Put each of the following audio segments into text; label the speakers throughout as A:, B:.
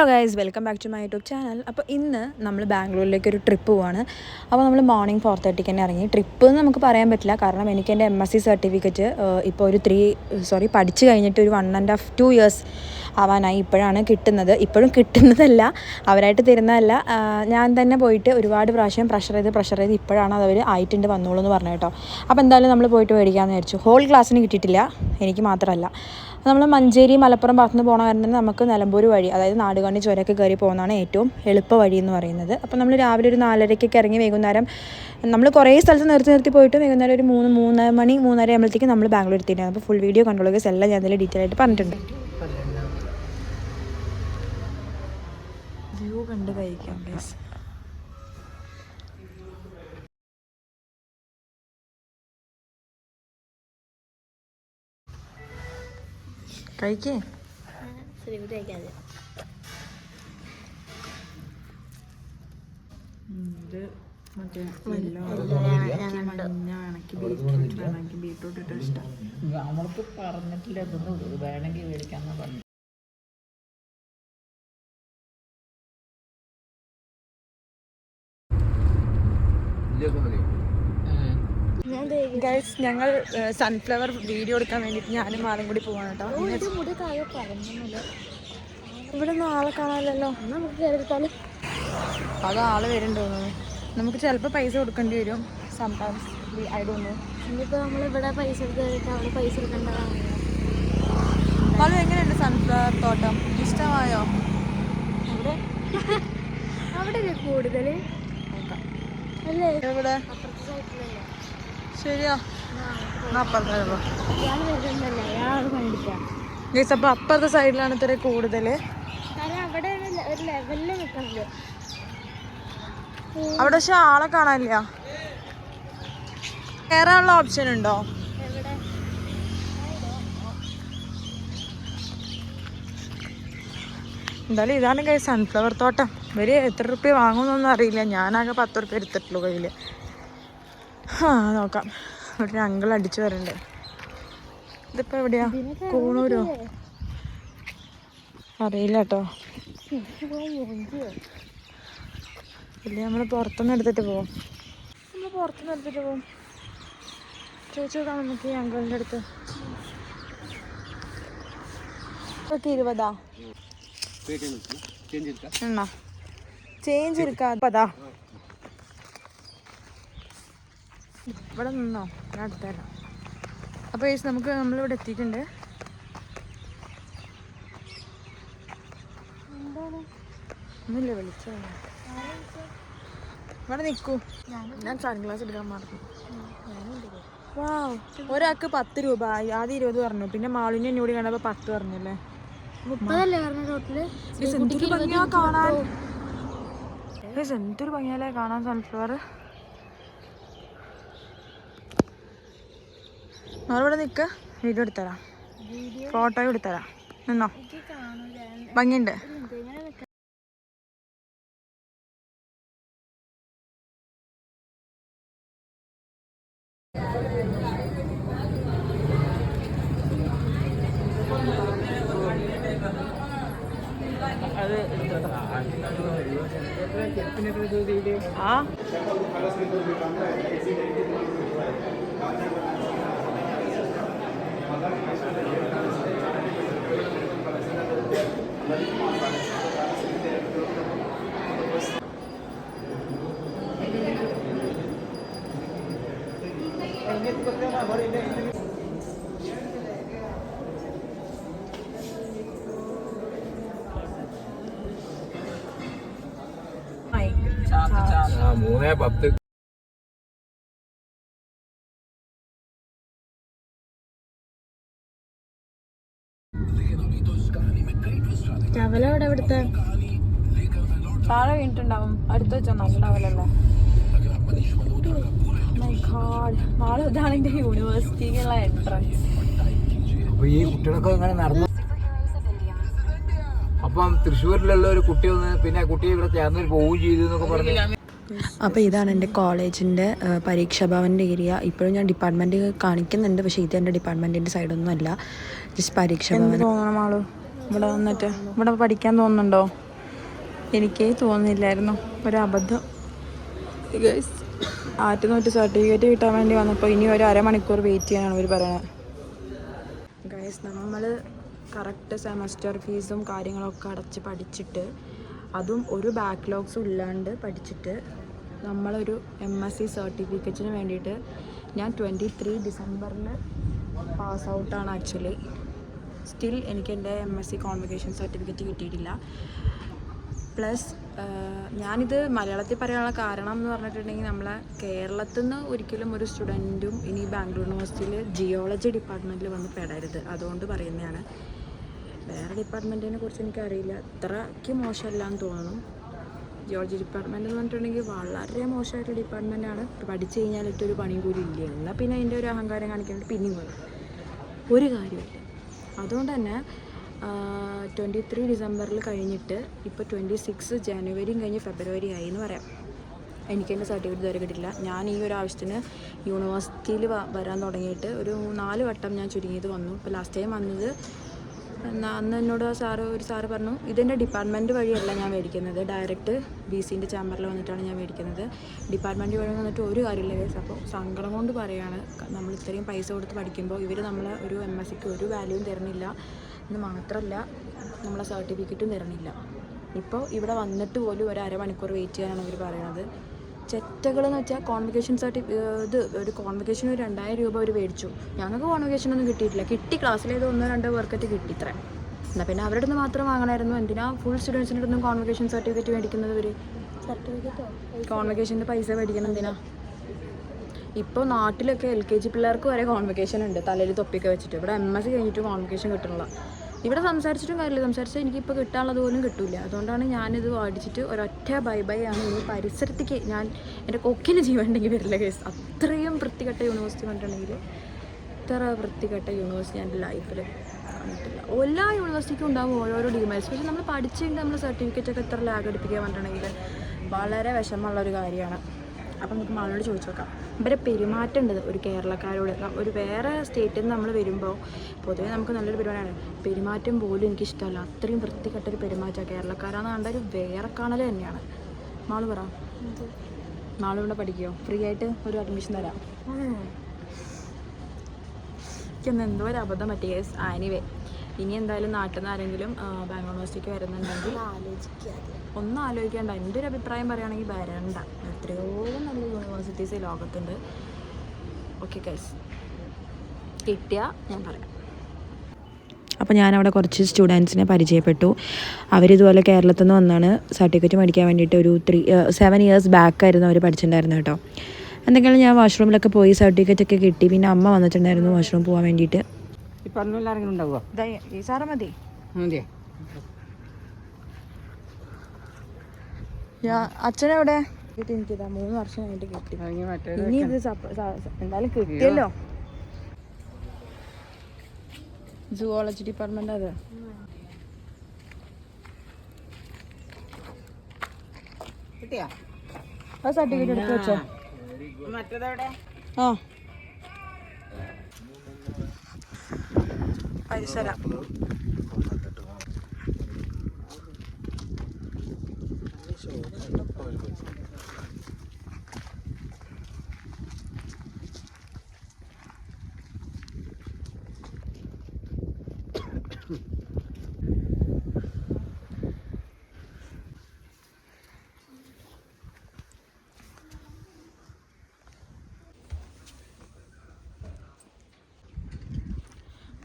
A: Hello guys, welcome back to my YouTube channel. അപ്പോൾ ഇന്ന് നമ്മൾ ബാംഗ്ലൂരിലേക്ക് ഒരു ട്രിപ്പ് പോവാണ്. അപ്പോൾ നമ്മൾ മോർണിംഗ് 4:30 തന്നെ ഇറങ്ങി. ട്രിപ്പ് എന്ന് നമുക്ക് പറയാൻ പറ്റില്ല, കാരണം എനിക്ക് എൻ്റെ MSc സർട്ടിഫിക്കറ്റ് ഇപ്പോൾ ഒരു പഠിച്ചു കഴിഞ്ഞിട്ട് ഒരു 1.5 2 years ആവാനായി. ഇപ്പോഴാണ് കിട്ടുന്നത്. ഇപ്പോഴും കിട്ടുന്നതല്ല, അവരായിട്ട് തരുന്നതല്ല, ഞാൻ തന്നെ പോയിട്ട് ഒരുപാട് പ്രാവശ്യം പ്രഷർ ചെയ്ത് ഇപ്പോഴാണ് അതവർ ആയിട്ടുണ്ട് വന്നോളൂ എന്ന് പറഞ്ഞു കേട്ടോ. അപ്പോൾ എന്തായാലും നമ്മൾ പോയിട്ട് മേടിക്കാമെന്ന് വിചാരിച്ചു. ഹോൾ ക്ലാസ്സിന് കിട്ടിയിട്ടില്ല, എനിക്ക് മാത്രമല്ല. നമ്മൾ മഞ്ചേരി മലപ്പുറം ഭാഗത്തുനിന്ന് പോകണ കാരണം തന്നെ നമുക്ക് നിലമ്പൂർ വഴി, അതായത് നാടുകാണി ചുരമൊക്കെ കയറി പോകുന്നതാണ് ഏറ്റവും എളുപ്പ വഴി എന്ന് പറയുന്നത്. അപ്പോൾ നമ്മൾ രാവിലെ ഒരു 4:30 ഇറങ്ങി വൈകുന്നേരം നമ്മൾ കുറേ സ്ഥലത്ത് നിർത്തി പോയിട്ട് വൈകുന്നേരം ഒരു 3 മണി 3:30 ആകുമ്പോഴത്തേക്കും നമ്മൾ ബാംഗ്ലൂർ എത്തിയിട്ടാണ്. അപ്പോൾ ഫുൾ വീഡിയോ കൺട്രോളേഴ്സ് എല്ലാം ഞാൻ അതിൽ ഡീറ്റെയിൽ ആയിട്ട് പറഞ്ഞിട്ടുണ്ട്. വ്യൂ കണ്ട് കഴിക്കാം ഗൈസ്. കഴിക്കേ ബീട്രൂട്ട് ഇട്ട് ഇഷ്ടം.
B: നമ്മൾക്ക് പറഞ്ഞിട്ടില്ല, ഇതൊന്നും വേണമെങ്കിൽ മേടിക്കാന്ന് പറഞ്ഞു.
A: ഗൈസ്, ഞങ്ങൾ സൺഫ്ലവർ വീഡിയോ എടുക്കാൻ വേണ്ടിയിട്ട് ഞാനും ആളും കൂടി പോവാണ് കേട്ടോ. ഇവിടെ ഒന്നും ആളെ കാണാമല്ലോ. അത് ആള് വരുന്നുണ്ടോ? നമുക്ക് ചിലപ്പോൾ പൈസ കൊടുക്കേണ്ടി വരും. Sometimes I don't know.
C: ഇനിയിപ്പോൾ നമ്മളിവിടെ പൈസ എടുത്തിട്ട് അവിടെ പൈസ എടുക്കേണ്ടതാണ്.
A: അത് എങ്ങനെയുണ്ട് സൺഫ്ലവർ തോട്ടം? ഇഷ്ടമായോ?
C: അവിടെ കൂടുതൽ അല്ലേ?
A: എവിടെ?
C: അപ്പുറത്തെ സൈഡിലല്ലേ?
A: ശരിയാ, അപ്പുറത്തെ.
C: ഗൈസ്,
A: അപ്പോൾ അപ്പുറത്തെ സൈഡിലാണ് ഇത്ര കൂടുതൽ.
C: കാരണം അവിടെ ഒരു ലെവലിൽ നിൽക്കണത്.
A: അവിടെ പക്ഷെ ആളെ കാണാനില്ല. കയറാനുള്ള ഓപ്ഷൻ ഉണ്ടോ?
C: എവിടെ?
A: എന്തായാലും ഇതാണ് കൈ സൺഫ്ലവർ തോട്ടം. ഇവര് എത്ര റുപ്യ വാങ്ങുമെന്നൊന്നും അറിയില്ല. ഞാനാകെ 10 റുപ്യ എടുത്തിട്ടുള്ളൂ കയ്യിൽ. നോക്കാം. ഒരു അങ്കിൾ അടിച്ചു വരണ്ടേ. ഇതിപ്പോൾ എവിടെയാ? കൂണൂരോ? അറിയില്ല കേട്ടോ. ഇല്ല, നമ്മൾ പുറത്തുനിന്ന് എടുത്തിട്ട് പോവും. ചോദിച്ചു നോക്കാം നമുക്ക് ഈ അങ്കിളിൻ്റെ അടുത്ത്. 20 എണ്ണ ചേഞ്ച് ഇരിക്കാ. ഇവിടെ നിന്നോ, ഞാൻ അടുത്തരാം. അപ്പോൾ നമ്മളിവിടെ എത്തിയിട്ടുണ്ട്. ഒന്നുമില്ല, വിളിച്ചോ. ഇവിടെ നിൽക്കൂ, ഞാൻ സൺഗ്ലാസ് എടുക്കാൻ മറന്നു. ഒരാൾക്ക് 10 രൂപ. ആദ്യം 20 പറഞ്ഞു, പിന്നെ മാളിന് എന്നോട് കണ്ടപ്പോൾ 10 പറഞ്ഞല്ലേ.
C: 30 പറഞ്ഞ ടോട്ടല്.
A: എന്തൊരു ഭംഗിയാ കാണാൻ. എന്തൊരു ഭംഗിയല്ലേ കാണാൻ സൺഫ്ലവർ. നമ്മളിവിടെ നിൽക്കുക, വീഡിയോ എടുത്തരാം, ഫോട്ടോ എടുത്തരാം. നിന്നോ, ഭംഗിയുണ്ട്.
C: ടവല അവിടെ ഇവിടുത്തെ
A: താഴെ വീണിട്ടുണ്ടാവും. അടുത്ത് വെച്ചോ, നല്ല ടവലല്ലേ. നാളെ ഇതാണ് എൻ്റെ യൂണിവേഴ്സിറ്റിക്കുള്ള എൻട്രൻസ്.
B: അപ്പൊ ഈ കുട്ടികളൊക്കെ ഇങ്ങനെ നടന്നു. അപ്പം തൃശ്ശൂരിലുള്ള ഒരു കുട്ടി വന്ന് പിന്നെ കുട്ടി ഇവിടെ ചേർന്ന് പോവുകയും ചെയ്തു എന്നൊക്കെ പറഞ്ഞു.
A: അപ്പോൾ ഇതാണ് എൻ്റെ കോളേജിൻ്റെ പരീക്ഷാഭവൻ്റെ ഏരിയ. ഇപ്പോഴും ഞാൻ ഡിപ്പാർട്ട്മെൻറ്റ് കാണിക്കുന്നുണ്ട്, പക്ഷേ ഇത് എൻ്റെ ഡിപ്പാർട്ട്മെൻറ്റിൻ്റെ സൈഡൊന്നും അല്ല, ജസ്റ്റ് പരീക്ഷാഭവൻ. തോന്നണം ആള് ഇവിടെ വന്നിട്ട് ഇവിടെ പഠിക്കാൻ തോന്നുന്നുണ്ടോ? എനിക്കേ തോന്നുന്നില്ലായിരുന്നു, ഒരബദ്ധം. ഗൈസ്, ആറ്റുനോട്ട് സർട്ടിഫിക്കറ്റ് കിട്ടാൻ വേണ്ടി വന്നപ്പോൾ ഇനി ഒരു അരമണിക്കൂർ വെയിറ്റ് ചെയ്യാനാണ് അവർ പറയുന്നത്. ഗൈസ്, നമ്മൾ കറക്റ്റ് സെമസ്റ്റർ ഫീസും കാര്യങ്ങളൊക്കെ അടച്ച് പഠിച്ചിട്ട്, അതും ഒരു ബാക്ക്ലോഗ്സും ഇല്ലാണ്ട് പഠിച്ചിട്ട് നമ്മളൊരു MSc സർട്ടിഫിക്കറ്റിന് വേണ്ടിയിട്ട് ഞാൻ 23 ഡിസംബറിൽ പാസ് ഔട്ടാണ് ആക്ച്വലി. സ്റ്റിൽ എനിക്ക് എൻ്റെ MSc കോൺവൊക്കേഷൻ സർട്ടിഫിക്കറ്റ് കിട്ടിയിട്ടില്ല. പ്ലസ് ഞാനിത് മലയാളത്തിൽ പറയാനുള്ള കാരണം എന്ന് പറഞ്ഞിട്ടുണ്ടെങ്കിൽ, നമ്മളെ കേരളത്തിൽ നിന്ന് ഒരിക്കലും ഒരു സ്റ്റുഡൻറ്റും ഇനി ബാംഗ്ലൂർ യൂണിവേഴ്സിറ്റിയിൽ ജിയോളജി ഡിപ്പാർട്ട്മെൻറ്റിൽ വന്ന് പെടരുത്, അതുകൊണ്ട് പറയുന്നതാണ്. വേറെ ഡിപ്പാർട്ട്മെൻറ്റിനെ കുറിച്ച് എനിക്കറിയില്ല, അത്രയ്ക്ക് മോശമല്ല എന്ന് തോന്നുന്നു. ജിയോളജി ഡിപ്പാർട്ട്മെൻറ്റ് എന്ന് പറഞ്ഞിട്ടുണ്ടെങ്കിൽ വളരെ മോശമായിട്ടുള്ള ഡിപ്പാർട്ട്മെൻറ്റാണ്. പഠിച്ചു കഴിഞ്ഞാൽ ഒരു പണിയും കൂടി ഇല്ല, എന്നാൽ പിന്നെ അതിൻ്റെ ഒരു അഹങ്കാരം കാണിക്കാനായിട്ട് പിന്നെയും വരും, ഒരു കാര്യമില്ല. അതുകൊണ്ട് തന്നെ 23 ഡിസംബറിൽ കഴിഞ്ഞിട്ട് ഇപ്പോൾ 26 ജനുവരിയും കഴിഞ്ഞ് ഫെബ്രുവരി ആയി എന്ന് പറയാം. എനിക്കെൻ്റെ സർട്ടിഫിക്കറ്റ് ഇതുവരെ കിട്ടില്ല. ഞാൻ ഈ ഒരു ആവശ്യത്തിന് യൂണിവേഴ്സിറ്റിയിൽ വരാൻ തുടങ്ങിയിട്ട് ഒരു 4 വട്ടം ഞാൻ ചുരുങ്ങിയത് വന്നു. ഇപ്പോൾ ലാസ്റ്റ് ടൈം വന്നത് അന്ന് എന്നോട് ഒരു സാറ് പറഞ്ഞു, ഇതെൻ്റെ ഡിപ്പാർട്ട്മെൻറ്റ് വഴിയല്ല ഞാൻ മേടിക്കുന്നത്, ഡയറക്റ്റ് BCൻ്റെ ചാമ്പറിൽ വന്നിട്ടാണ് ഞാൻ മേടിക്കുന്നത്, ഡിപ്പാർട്ട്മെൻറ്റ് വഴി വന്നിട്ട് ഒരു കാര്യമില്ല കേസ്. അപ്പോൾ സങ്കടം കൊണ്ട് പറയുകയാണ്, നമ്മൾ ഇത്രയും പൈസ കൊടുത്ത് പഠിക്കുമ്പോൾ ഇവർ നമ്മളെ ഒരു MScക്ക് ഒരു വാല്യൂവും തരുന്നില്ല എന്ന് മാത്രമല്ല, നമ്മളെ സർട്ടിഫിക്കറ്റും തരണില്ല. ഇപ്പോൾ ഇവിടെ വന്നിട്ട് പോലും ഒരു അരമണിക്കൂർ വെയിറ്റ് ചെയ്യാനാണ് അവർ പറയുന്നത്. ചെറ്റകളെന്ന് വെച്ചാൽ കോൺവൊക്കേഷൻ ഒരു കോൺവൊക്കേഷൻ 2000 രൂപ അവർ മേടിച്ചു. ഞങ്ങൾക്ക് കോൺവൊക്കേഷനൊന്നും കിട്ടിയിട്ടില്ല. കിട്ടി ക്ലാസ്സിലേത് 1-2 പേർക്കറ്റ് കിട്ടി ഇത്ര. എന്നാൽ പിന്നെ അവരുടെ അടുത്ത് മാത്രം വാങ്ങണമായിരുന്നു. എന്തിനാ ഫുൾ സ്റ്റുഡൻസിൻ്റെ അടുത്തും കോൺവൊക്കേഷൻ സർട്ടിഫിക്കറ്റ് മേടിക്കുന്നത്? ഇവർ കോൺവൊക്കേഷൻ്റെ പൈസ മേടിക്കണം എന്തിനാ? ഇപ്പോൾ നാട്ടിലൊക്കെ LKG പിള്ളേർക്ക് വരെ കോൺവൊക്കേഷൻ ഉണ്ട്, തലയിൽ തൊപ്പിയൊക്കെ വെച്ചിട്ട്. ഇവിടെ MSc കഴിഞ്ഞിട്ട് കോൺവൊക്കേഷൻ കിട്ടണില്ല. ഇവിടെ സംസാരിച്ചിട്ടും കാര്യമില്ല, സംസാരിച്ചാൽ എനിക്കിപ്പോൾ കിട്ടാനുള്ളത് പോലും കിട്ടില്ല. അതുകൊണ്ടാണ് ഞാനിത് അടിച്ചിട്ട് ഒരൊറ്റ ബൈ ആണ്. ഈ പരിസരത്തേക്ക് ഞാൻ എൻ്റെ കൊക്കിന് ജീവനുണ്ടെങ്കിൽ വരില്ല കേസ്. അത്രയും വൃത്തികെട്ട യൂണിവേഴ്സിറ്റി കണ്ടിട്ടുണ്ടെങ്കിൽ, ഇത്ര വൃത്തികെട്ട യൂണിവേഴ്സിറ്റി ഞാൻ എൻ്റെ ലൈഫിൽ കണ്ടിട്ടില്ല. എല്ലാ യൂണിവേഴ്സിറ്റിക്കും ഉണ്ടാകും ഓരോരോ ഡിമാൻഡ്സ്. പക്ഷേ നമ്മൾ പഠിച്ചിട്ട് നമ്മൾ സർട്ടിഫിക്കറ്റൊക്കെ ഇത്ര ലാഗ് അടിപ്പിക്കുക പറഞ്ഞിട്ടുണ്ടെങ്കിൽ വളരെ വിഷമമുള്ളൊരു കാര്യമാണ്. അപ്പം നമുക്ക് മാളോട് ചോദിച്ചു നോക്കാം. ഇവരെ പെരുമാറ്റം ഉണ്ട് ഒരു കേരളക്കാരോട്. ഒരു വേറെ സ്റ്റേറ്റിൽ നിന്ന് നമ്മൾ വരുമ്പോൾ പൊതുവേ നമുക്ക് നല്ലൊരു പെരുമാറ്റമാണ്. പെരുമാറ്റം പോലും എനിക്കിഷ്ടമല്ല, അത്രയും വൃത്തികെട്ടൊരു പെരുമാറ്റം. കേരളക്കാരാന്ന് കണ്ട ഒരു വേറെ കാണൽ തന്നെയാണ്. മാള് പറ, മാള് ഇവിടെ പഠിക്കുമോ? ഫ്രീ ആയിട്ട് ഒരു അഡ്മിഷൻ തരാം. എനിക്കൊന്ന് എന്തോ ഒരു അബദ്ധം പറ്റിയ കേസ്. ആനിവേ, ഇനി എന്തായാലും നാട്ടിൽ നിന്ന് ആരെങ്കിലും ബാംഗ്ലൂർ യൂണിവേഴ്സിറ്റിക്ക് വരുന്നുണ്ടെങ്കിൽ ഒന്നും ആലോചിക്കേണ്ട. എൻ്റെ ഒരു അഭിപ്രായം പറയുകയാണെങ്കിൽ വരണ്ട. എത്രയോ നല്ല യൂണിവേഴ്സിറ്റീസ് ഈ ലോകത്തുണ്ട്. ഓക്കെ ഗൈസ്, കിട്ടിയാൽ ഞാൻ പറയാം. അപ്പോൾ ഞാനവിടെ കുറച്ച് സ്റ്റുഡൻസിനെ പരിചയപ്പെട്ടു. അവരിതുപോലെ കേരളത്തിൽ നിന്ന് വന്നാണ് സർട്ടിഫിക്കറ്റ് മേടിക്കാൻ വേണ്ടിയിട്ട്. ഒരു 7 years ബാക്കായിരുന്നു അവർ പഠിച്ചിട്ടുണ്ടായിരുന്നു കേട്ടോ. എന്തെങ്കിലും ഞാൻ വാഷ്റൂമിലൊക്കെ പോയി സർട്ടിഫിക്കറ്റൊക്കെ കിട്ടി. പിന്നെ അമ്മ വന്നിട്ടുണ്ടായിരുന്നു വാഷ്റൂം പോകാൻ വേണ്ടിയിട്ട്. ഈ സാറ് മതി. അച്ഛനെവിടെ? എനിക്കിതാ 3 വർഷം കഴിഞ്ഞിട്ട് കിട്ടി. ഇനി ഇത് എന്തായാലും കിട്ടിയല്ലോ. Zoology department. അത് സർട്ടിഫിക്കറ്റ് എടുത്ത് വെച്ചോ. ആ, പരിസരം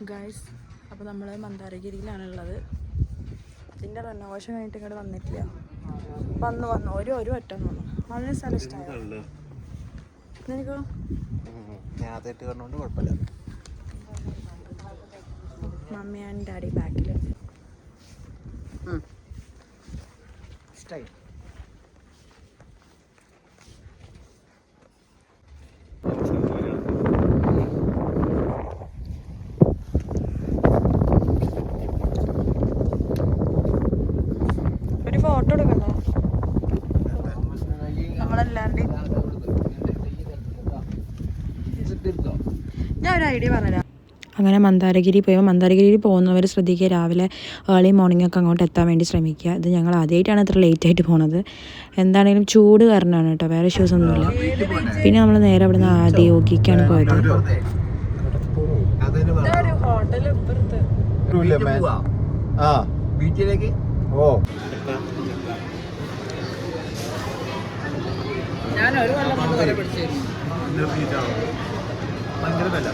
A: ഗൈസ്. അപ്പോൾ നമ്മൾ മന്ദാരഗിരിയിലാണുള്ളത്. ഇതിൻ്റെ റെനോവേഷൻ കഴിഞ്ഞിട്ട് ഇങ്ങോട്ട് വന്നിട്ടില്ല. വന്നു ഒരു വട്ടം വന്നു. വളരെ സ്ഥലം ഇഷ്ടമായോ നിനക്കോ? മമ്മി ആൻഡ് ഡാഡി ബാക്കിൽ. ഒരു ഫോട്ടോ എടുക്കണ്ടോ നമ്മളെല്ലാവരുടെയും? ഞാൻ ഒരു ഐഡിയ പറഞ്ഞുതരാം. അങ്ങനെ മന്ദാരഗിരി പോയി. മന്ദാരഗിരിയിൽ പോകുന്നവർ ശ്രദ്ധിക്കുക, രാവിലെ ഏർലി മോർണിംഗ് ഒക്കെ അങ്ങോട്ട് എത്താൻ വേണ്ടി ശ്രമിക്കുക. ഇത് ഞങ്ങൾ ആദ്യമായിട്ടാണ് ഇത്ര ലേറ്റ് ആയിട്ട് പോണത്. എന്താണെങ്കിലും ചൂട് കാരണമാണ് കേട്ടോ, വേറെ ഇഷ്യൂസ് ഒന്നുമില്ല. പിന്നെ നമ്മൾ നേരെ അവിടെ നിന്ന് ആദിയോഗിക്കാണ് പോയത്.
B: ബീച്ചിലേക്ക് ഞാൻ ഒരു കൊല്ലം കൊണ്ട് വരെ പിടിച്ചു ഭയങ്കര വില.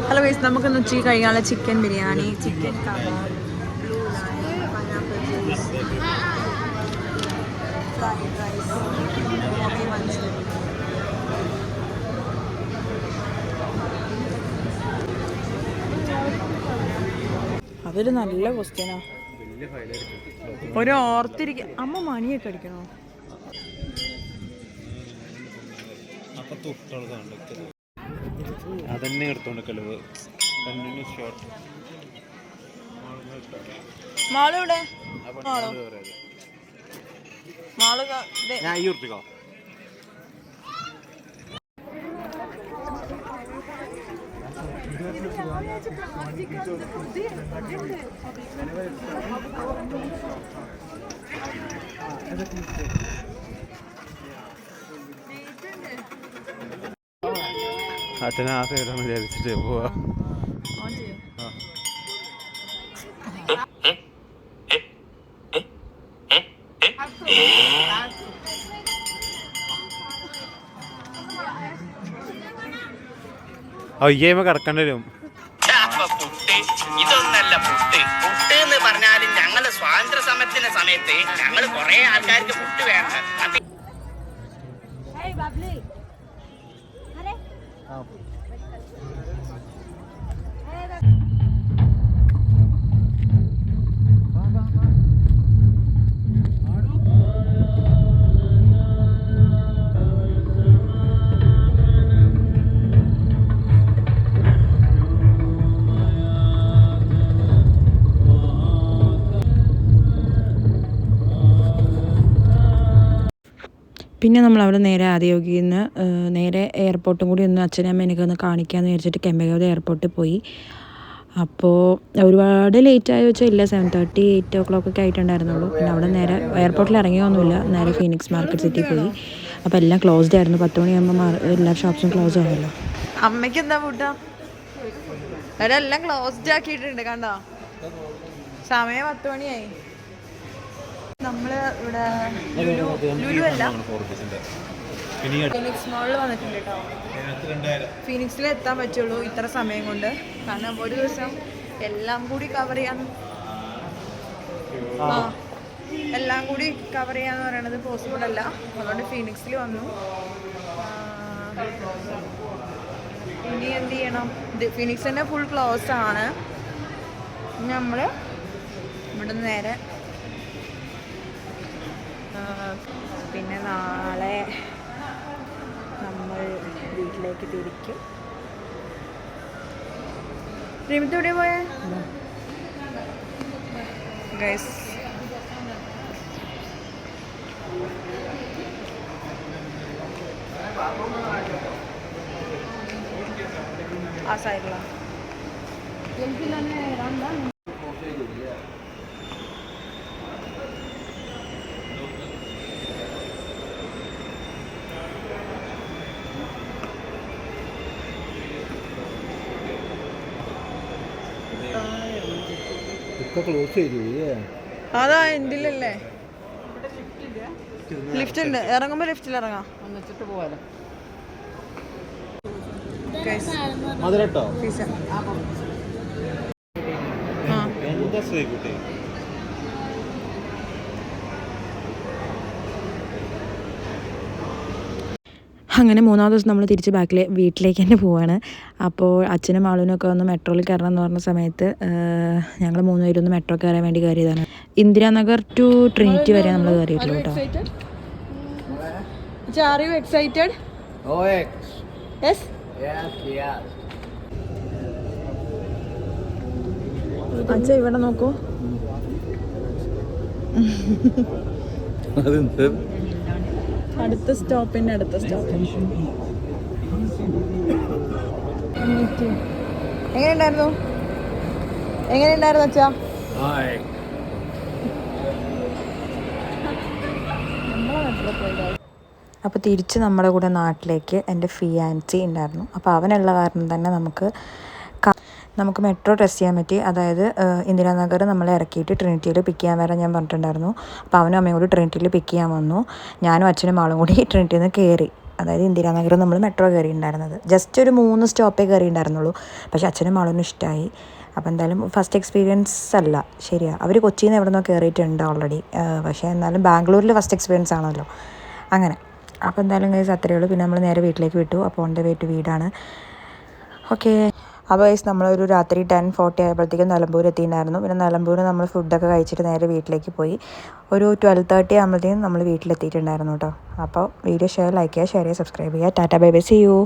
A: ഹലോ ഗൈസ്, നമുക്കൊന്ന് ഉച്ചയ്ക്ക് കഴിക്കാനുള്ള chicken biryani, chicken kebab, fried rice, അതൊരു നല്ല ക്വസ്റ്റ്യനാ. ഒരു ഓർത്തിരിക്ക അമ്മ മണിയൊക്കെ അടിക്കണോ?
D: അതന്നെ എടുത്തോണ്ടല്ലോ കണ്ടിന്യൂസ് ഷോട്ട്.
A: മാളൂടെ മാള്
D: ഞാൻ ഈ ഉറപ്പിക്കോ. അച്ഛനെ ആ സൈഡാണ് വിചാരിച്ചിട്ട് പോവാ. അയ്യേമ കിടക്കേണ്ടി വരും.
E: ഇതൊന്നല്ല പുട്ട്. പുട്ട് എന്ന് പറഞ്ഞാലും ഞങ്ങള് സ്വാതന്ത്ര്യ സമരത്തിന്റെ സമയത്ത് ഞങ്ങള് കുറെ ആൾക്കാർക്ക് പുട്ട് വേണം.
A: പിന്നെ നമ്മൾ അവിടെ നേരെ ആദിയോഗിയിൽ നിന്ന് നേരെ എയർപോർട്ടും കൂടി ഒന്ന് അച്ഛനും അമ്മ എനിക്കൊന്ന് കാണിക്കാമെന്ന് വിചാരിച്ചിട്ട് കെമ്പഗൗഡ എയർപോർട്ടിൽ പോയി. അപ്പോൾ ഒരുപാട് ലേറ്റായി വെച്ചാൽ ഇല്ല, 7:30 8 o'clock ഒക്കെ ആയിട്ടുണ്ടായിരുന്നുള്ളൂ. പിന്നെ അവിടെ നേരെ എയർപോർട്ടിൽ ഇറങ്ങിയൊന്നുമില്ല, നേരെ ഫീനിക്സ് മാർക്കറ്റ് സിറ്റി പോയി. അപ്പോൾ എല്ലാം ക്ലോസ്ഡ് ആയിരുന്നു. 10 മണിയാകുമ്പോൾ എല്ലാ ഷോപ്സും ക്ലോസ് ആയല്ലോ. അമ്മയ്ക്ക് എന്താ ഫുഡാ? അവിടെ എല്ലാം ക്ലോസ്ഡ് ആക്കിയിട്ടുണ്ട്, കണ്ടോ? സമയം 10 മണിയായി. നമ്മള് ഇവിടെ ലുലു അല്ല, ഫീനിക്സ് മോളിൽ വന്നിട്ടുണ്ട് കേട്ടോ. ഫീനിക്സിൽ എത്താൻ പറ്റുള്ളൂ ഇത്ര സമയം കൊണ്ട്, കാരണം ഒരു ദിവസം എല്ലാം കൂടി കവർ ചെയ്യാന്ന് പറയണത് പോസിബിൾ അല്ല. അതുകൊണ്ട് ഫീനിക്സിൽ വന്നു. ഇനി എന്ത് ചെയ്യണം? ഫീനിക്സ് തന്നെ ഫുൾ ക്ലോസ് ആണ്. നമ്മൾ ഇവിടെ നിന്ന് നേരെ പിന്നെ നാളെ നമ്മൾ വീട്ടിലേക്ക് തിരിക്കും. റിമിത്ത് എവിടെ പോയേ ഗൈസ്? ആ സൈഡിലാണ്.
B: ക്ലോസ് ചെയ്തു.
A: അതാ എന്തിലല്ലേ ലിഫ്റ്റ് ഉണ്ട്, ഇറങ്ങുമ്പോ ലിഫ്റ്റിൽ ഇറങ്ങാം.
D: മധുരട്ടോ
A: പിസ്സ.
D: എന്താ ശ്രീകുട്ടി?
A: അങ്ങനെ 3-ാം ദിവസം നമ്മൾ തിരിച്ച് വീട്ടിലേക്ക് തന്നെ പോവാണ്. അപ്പോൾ അച്ഛനും ആളുവിനൊക്കെ ഒന്ന് മെട്രോയിൽ കയറണം എന്ന് പറഞ്ഞ സമയത്ത് ഞങ്ങൾ 3 പേരും ഒന്ന് മെട്രോ കയറാൻ വേണ്ടി കയറിയതാണ്. ഇന്ദിരാനഗർ ടു ട്രിനിറ്റി വരെ നമ്മൾ കയറിയിട്ടുള്ളൂ കേട്ടോ. Are you excited?
B: Oh,
A: Yes?
B: yes.
A: അച്ഛാ ഇവിടെ നോക്കൂ. അടുത്ത സ്റ്റോപ്പിൻ്റെ അടുത്ത സ്റ്റോപ്പ്. എങ്ങനെയുണ്ടായിരുന്നു അച്ഛാ? അപ്പോൾ തിരിച്ച് നമ്മുടെ കൂടെ നാട്ടിലേക്ക് എൻ്റെ ഫിയാൻസി ഉണ്ടായിരുന്നു. അപ്പോൾ അവനുള്ള കാരണം തന്നെ നമുക്ക് മെട്രോ ടെസ്റ്റ് ചെയ്യാൻ പറ്റി. അതായത് ഇന്ദിരാനഗർ നമ്മളെ ഇറക്കിയിട്ട് ട്രിനിറ്റിയിൽ പിക്ക് ചെയ്യാൻ വരാൻ ഞാൻ പറഞ്ഞിട്ടുണ്ടായിരുന്നു. അപ്പോൾ അവനും അമ്മയും കൂടി ട്രിനിറ്റിയിൽ പിക്ക് ചെയ്യാൻ വന്നു. ഞാനും അച്ഛനും ആളും കൂടി ട്രിനിറ്റിയിൽ നിന്ന് കയറി. അതായത് ഇന്ദിരാനഗർ നമ്മൾ മെട്രോ കയറിയിട്ടുണ്ടായിരുന്നത്. ജസ്റ്റ് ഒരു 3 സ്റ്റോപ്പേ കയറിയിട്ടുണ്ടായിരുന്നുള്ളൂ. പക്ഷേ അച്ഛനും ആളും ഇഷ്ടമായി. അപ്പോൾ എന്തായാലും ഫസ്റ്റ് എക്സ്പീരിയൻസ് അല്ല, ശരിയാണ്. അവർ കൊച്ചിയിൽ നിന്ന് എവിടെ നിന്നോ കയറിയിട്ടുണ്ട് ഓൾറെഡി. പക്ഷേ എന്നാലും ബാംഗ്ലൂരിൽ ഫസ്റ്റ് എക്സ്പീരിയൻസ് ആണല്ലോ. അങ്ങനെ അപ്പോൾ എന്തായാലും ഗൈസ് അത്രയേ ഉള്ളൂ. പിന്നെ നമ്മൾ നേരെ വീട്ടിലേക്ക് വിട്ടു. അപ്പോൾ ഓൺ ദ വേ ടു വീടാണ്. ഓക്കെ. അപ്പോൾ ഗൈസ് നമ്മളൊരു രാത്രി 10:40 ആയപ്പോഴത്തേക്കും നിലമ്പൂർ എത്തിയിട്ടുണ്ടായിരുന്നു. പിന്നെ നിലമ്പൂർ നമ്മൾ ഫുഡൊക്കെ കഴിച്ചിട്ട് നേരെ വീട്ടിലേക്ക് പോയി. ഒരു 12:30 ആകുമ്പോഴത്തേക്കും നമ്മൾ വീട്ടിലെത്തിയിട്ടുണ്ടായിരുന്നു കേട്ടോ. അപ്പോൾ വീഡിയോ ലൈക്ക് ചെയ്യുക, ഷെയർ ചെയ്യുക, സബ്സ്ക്രൈബ് ചെയ്യുക. Tata bye bye, see U.